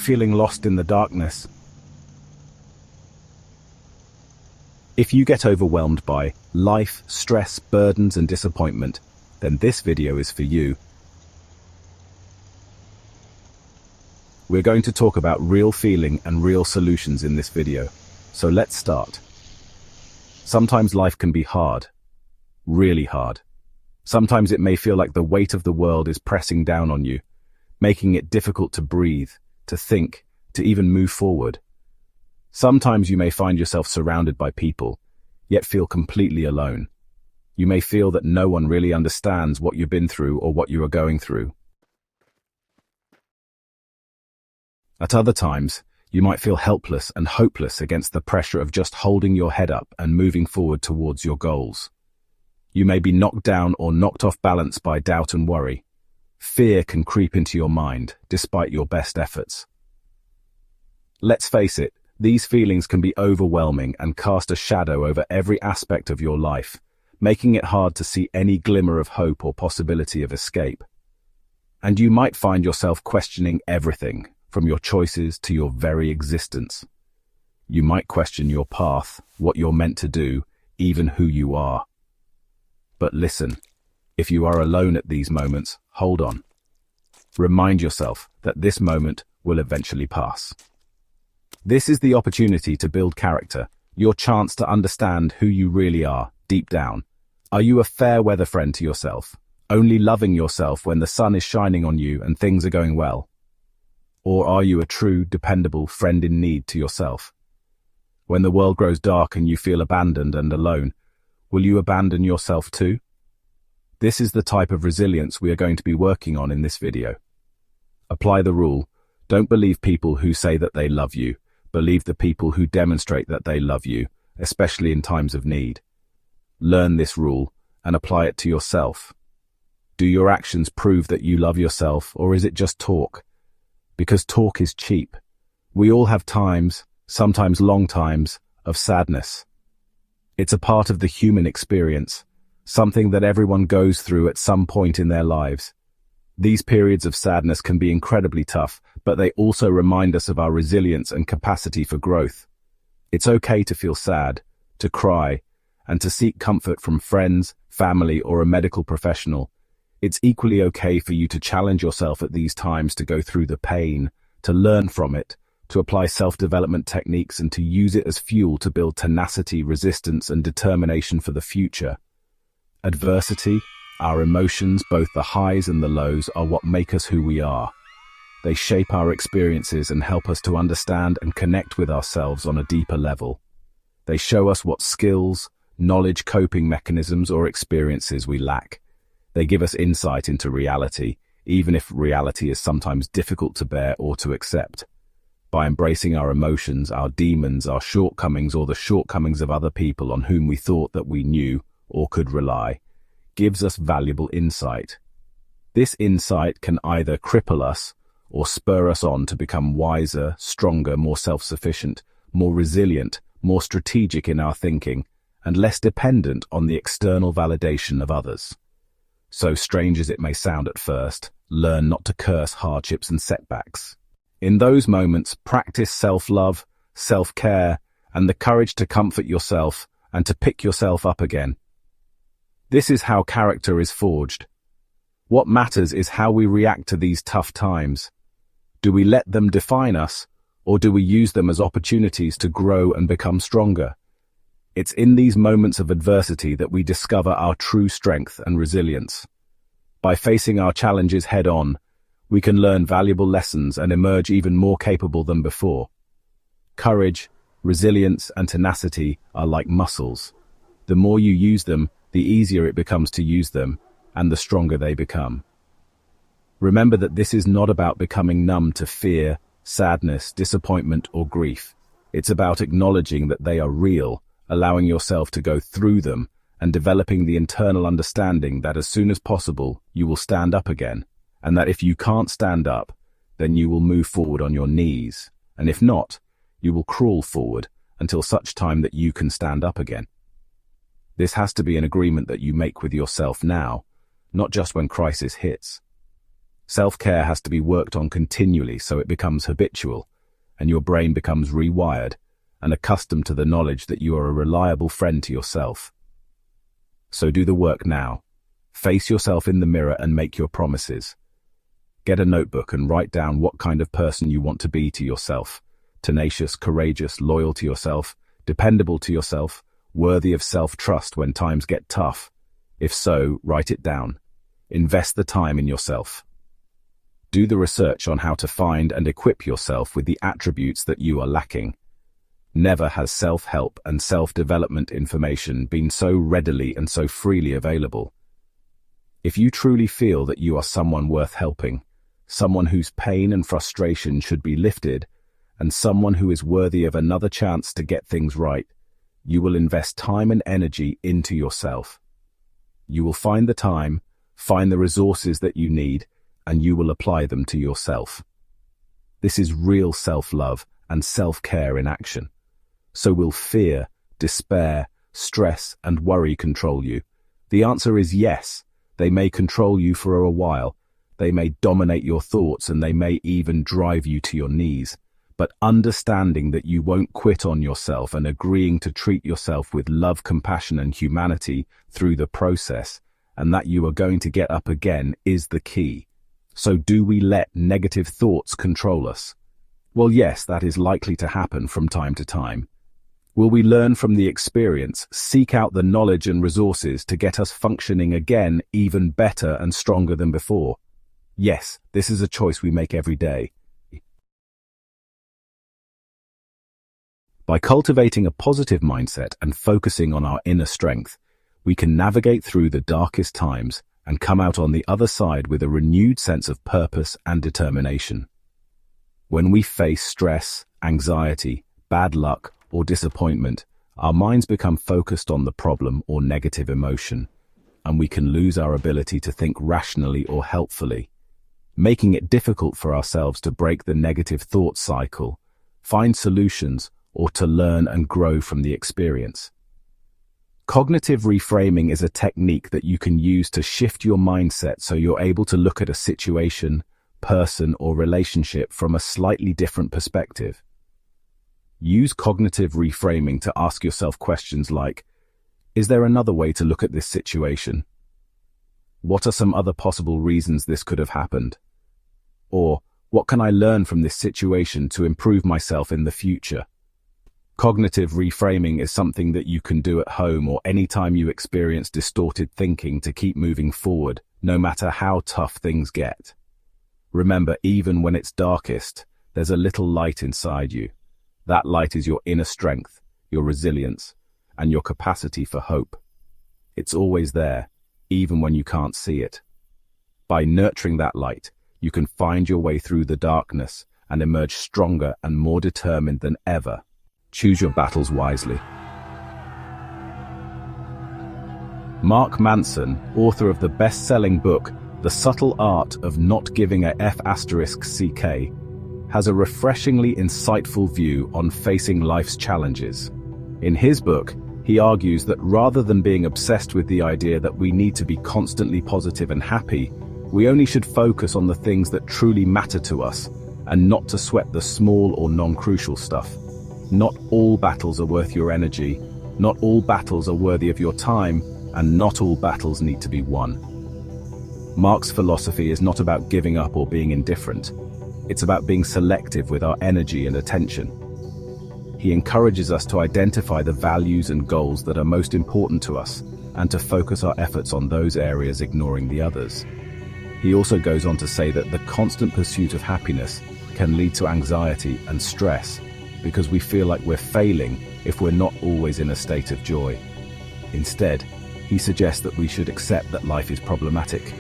feeling lost in the darkness? If you get overwhelmed by life, stress, burdens, and disappointment, then this video is for you. We're going to talk about real feeling and real solutions in this video. So let's start. Sometimes life can be hard, really hard. Sometimes it may feel like the weight of the world is pressing down on you, making it difficult to breathe, to think, to even move forward. Sometimes you may find yourself surrounded by people, yet feel completely alone. You may feel that no one really understands what you've been through or what you are going through. At other times, you might feel helpless and hopeless against the pressure of just holding your head up and moving forward towards your goals. You may be knocked down or knocked off balance by doubt and worry. Fear can creep into your mind, despite your best efforts. Let's face it, these feelings can be overwhelming and cast a shadow over every aspect of your life, making it hard to see any glimmer of hope or possibility of escape. And you might find yourself questioning everything, from your choices to your very existence. You might question your path, what you're meant to do, even who you are. But listen, if you are alone at these moments, hold on. Remind yourself that this moment will eventually pass. This is the opportunity to build character, your chance to understand who you really are, deep down. Are you a fair weather friend to yourself, only loving yourself when the sun is shining on you and things are going well? Or are you a true, dependable friend in need to yourself? When the world grows dark and you feel abandoned and alone, will you abandon yourself too? This is the type of resilience we are going to be working on in this video. Apply the rule: don't believe people who say that they love you. Believe the people who demonstrate that they love you, especially in times of need. Learn this rule and apply it to yourself. Do your actions prove that you love yourself, or is it just talk? Because talk is cheap. We all have times, sometimes long times, of sadness. It's a part of the human experience, something that everyone goes through at some point in their lives. These periods of sadness can be incredibly tough, but they also remind us of our resilience and capacity for growth. It's okay to feel sad, to cry, and to seek comfort from friends, family, or a medical professional. It's equally okay for you to challenge yourself at these times, to go through the pain, to learn from it, to apply self-development techniques, and to use it as fuel to build tenacity, resistance, and determination for the future. Adversity, our emotions, both the highs and the lows, are what make us who we are. They shape our experiences and help us to understand and connect with ourselves on a deeper level. They show us what skills, knowledge, coping mechanisms, or experiences we lack. They give us insight into reality, even if reality is sometimes difficult to bear or to accept. By embracing our emotions, our demons, our shortcomings, or the shortcomings of other people on whom we thought that we knew or could rely, gives us valuable insight. This insight can either cripple us or spur us on to become wiser, stronger, more self-sufficient, more resilient, more strategic in our thinking, and less dependent on the external validation of others. So strange as it may sound at first, learn not to curse hardships and setbacks. In those moments, practice self-love, self-care, and the courage to comfort yourself and to pick yourself up again. This is how character is forged. What matters is how we react to these tough times. Do we let them define us, or do we use them as opportunities to grow and become stronger? It's in these moments of adversity that we discover our true strength and resilience. By facing our challenges head-on, we can learn valuable lessons and emerge even more capable than before. Courage, resilience, and tenacity are like muscles. The more you use them, the easier it becomes to use them, and the stronger they become. Remember that this is not about becoming numb to fear, sadness, disappointment, or grief. It's about acknowledging that they are real, allowing yourself to go through them, and developing the internal understanding that as soon as possible, you will stand up again, and that if you can't stand up, then you will move forward on your knees, and if not, you will crawl forward until such time that you can stand up again. This has to be an agreement that you make with yourself now, not just when crisis hits. Self-care has to be worked on continually so it becomes habitual, and your brain becomes rewired and accustomed to the knowledge that you are a reliable friend to yourself. So do the work now. Face yourself in the mirror and make your promises. Get a notebook and write down what kind of person you want to be to yourself. Tenacious, courageous, loyal to yourself, dependable to yourself, worthy of self-trust when times get tough. If so, write it down. Invest the time in yourself. Do the research on how to find and equip yourself with the attributes that you are lacking. Never has self-help and self-development information been so readily and so freely available. If you truly feel that you are someone worth helping, someone whose pain and frustration should be lifted, and someone who is worthy of another chance to get things right, you will invest time and energy into yourself. You will find the time, find the resources that you need, and you will apply them to yourself. This is real self-love and self-care in action. So will fear, despair, stress, and worry control you? The answer is yes. They may control you for a while. They may dominate your thoughts, and they may even drive you to your knees. But understanding that you won't quit on yourself and agreeing to treat yourself with love, compassion, and humanity through the process, and that you are going to get up again is the key. So do we let negative thoughts control us? Well, yes, that is likely to happen from time to time. Will we learn from the experience, seek out the knowledge and resources to get us functioning again even better and stronger than before? Yes, this is a choice we make every day. By cultivating a positive mindset and focusing on our inner strength, we can navigate through the darkest times and come out on the other side with a renewed sense of purpose and determination. When we face stress, anxiety, bad luck, or disappointment, our minds become focused on the problem or negative emotion, and we can lose our ability to think rationally or helpfully, making it difficult for ourselves to break the negative thought cycle, find solutions, or to learn and grow from the experience. Cognitive reframing is a technique that you can use to shift your mindset so you're able to look at a situation, person, or relationship from a slightly different perspective. Use cognitive reframing to ask yourself questions like, is there another way to look at this situation? What are some other possible reasons this could have happened? Or, what can I learn from this situation to improve myself in the future? Cognitive reframing is something that you can do at home or anytime you experience distorted thinking to keep moving forward, no matter how tough things get. Remember, even when it's darkest, there's a little light inside you. That light is your inner strength, your resilience, and your capacity for hope. It's always there, even when you can't see it. By nurturing that light, you can find your way through the darkness and emerge stronger and more determined than ever. Choose your battles wisely. Mark Manson, author of the best-selling book, The Subtle Art of Not Giving a F***ck, has a refreshingly insightful view on facing life's challenges. In his book, he argues that rather than being obsessed with the idea that we need to be constantly positive and happy, we only should focus on the things that truly matter to us, and not to sweat the small or non-crucial stuff. Not all battles are worth your energy, not all battles are worthy of your time, and not all battles need to be won. Mark's philosophy is not about giving up or being indifferent. It's about being selective with our energy and attention. He encourages us to identify the values and goals that are most important to us, and to focus our efforts on those areas, ignoring the others. He also goes on to say that the constant pursuit of happiness can lead to anxiety and stress, because we feel like we're failing if we're not always in a state of joy. Instead, he suggests that we should accept that life is problematic,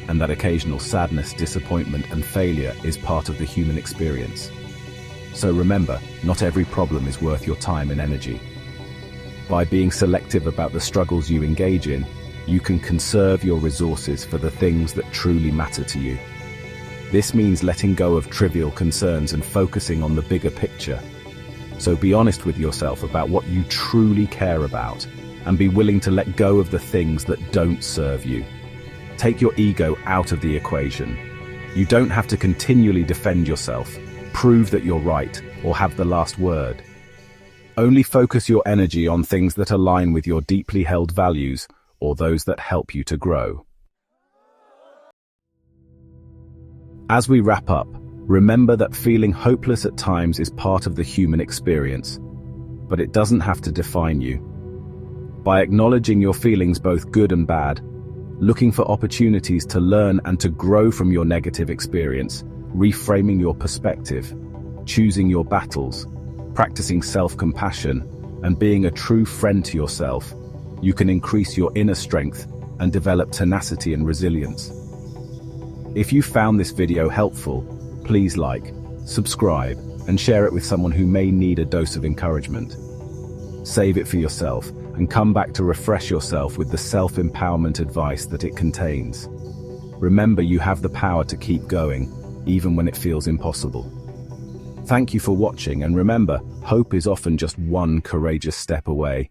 and that occasional sadness, disappointment, and failure is part of the human experience. So remember, not every problem is worth your time and energy. By being selective about the struggles you engage in, you can conserve your resources for the things that truly matter to you. This means letting go of trivial concerns and focusing on the bigger picture. So be honest with yourself about what you truly care about, and be willing to let go of the things that don't serve you. Take your ego out of the equation. You don't have to continually defend yourself, prove that you're right, or have the last word. Only focus your energy on things that align with your deeply held values or those that help you to grow. As we wrap up, remember that feeling hopeless at times is part of the human experience, but it doesn't have to define you. By acknowledging your feelings, both good and bad, looking for opportunities to learn and to grow from your negative experience, reframing your perspective, choosing your battles, practicing self-compassion, and being a true friend to yourself, you can increase your inner strength and develop tenacity and resilience. If you found this video helpful, please like, subscribe, and share it with someone who may need a dose of encouragement. Save it for yourself and come back to refresh yourself with the self-empowerment advice that it contains. Remember, you have the power to keep going, even when it feels impossible. Thank you for watching, and remember, hope is often just one courageous step away.